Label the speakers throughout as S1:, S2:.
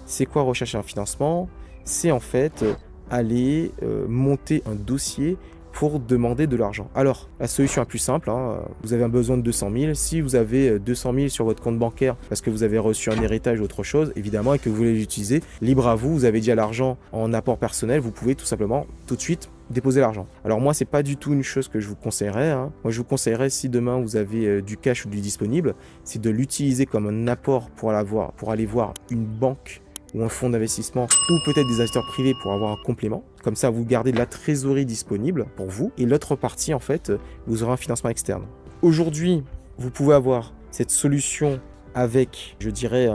S1: C'est quoi rechercher un financement? C'est en fait aller monter un dossier pour demander de l'argent. Alors, la solution la plus simple, hein, vous avez un besoin de 200 000. Si vous avez 200 000 sur votre compte bancaire parce que vous avez reçu un héritage ou autre chose, évidemment, et que vous voulez l'utiliser, libre à vous, vous avez déjà l'argent en apport personnel, vous pouvez tout simplement, tout de suite, déposer l'argent. Alors moi, c'est pas du tout une chose que je vous conseillerais, hein. Moi, je vous conseillerais, si demain vous avez du cash ou du disponible, c'est de l'utiliser comme un apport pour aller voir une banque ou un fonds d'investissement ou peut-être des investisseurs privés pour avoir un complément. Comme ça, vous gardez de la trésorerie disponible pour vous et l'autre partie, en fait, vous aurez un financement externe. Aujourd'hui, vous pouvez avoir cette solution avec, je dirais,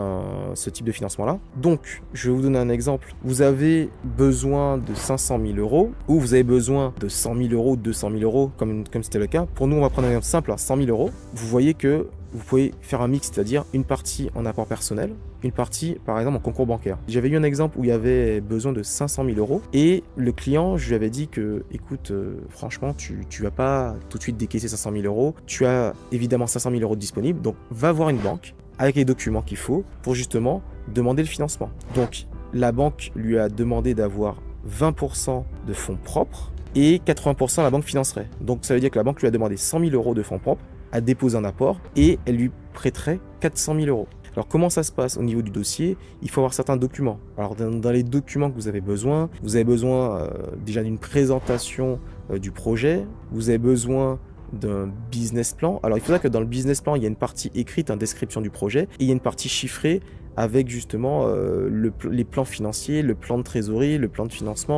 S1: ce type de financement-là. Donc, je vais vous donner un exemple. Vous avez besoin de 500 000 euros ou vous avez besoin de 100 000 euros, 200 000 euros, comme c'était le cas. Pour nous, on va prendre un exemple simple, 100 000 euros. Vous voyez que vous pouvez faire un mix, c'est-à-dire une partie en apport personnel, une partie, par exemple, en concours bancaire. J'avais eu un exemple où il y avait besoin de 500 000 euros et le client, je lui avais dit que, écoute, franchement, tu vas pas tout de suite décaisser 500 000 euros. Tu as évidemment 500 000 euros disponibles, donc va voir une banque avec les documents qu'il faut pour justement demander le financement. Donc, la banque lui a demandé d'avoir 20% de fonds propres et 80% la banque financerait. Donc, ça veut dire que la banque lui a demandé 100 000 euros de fonds propres, a déposé un apport et elle lui prêterait 400 000 euros. Alors, comment ça se passe au niveau du dossier? Il faut avoir certains documents. Alors, dans les documents que vous avez besoin déjà d'une présentation du projet, vous avez besoin d'un business plan. Alors, il faut savoir que dans le business plan, il y a une partie écrite, une description du projet, et il y a une partie chiffrée avec justement les plans financiers, le plan de trésorerie, le plan de financement.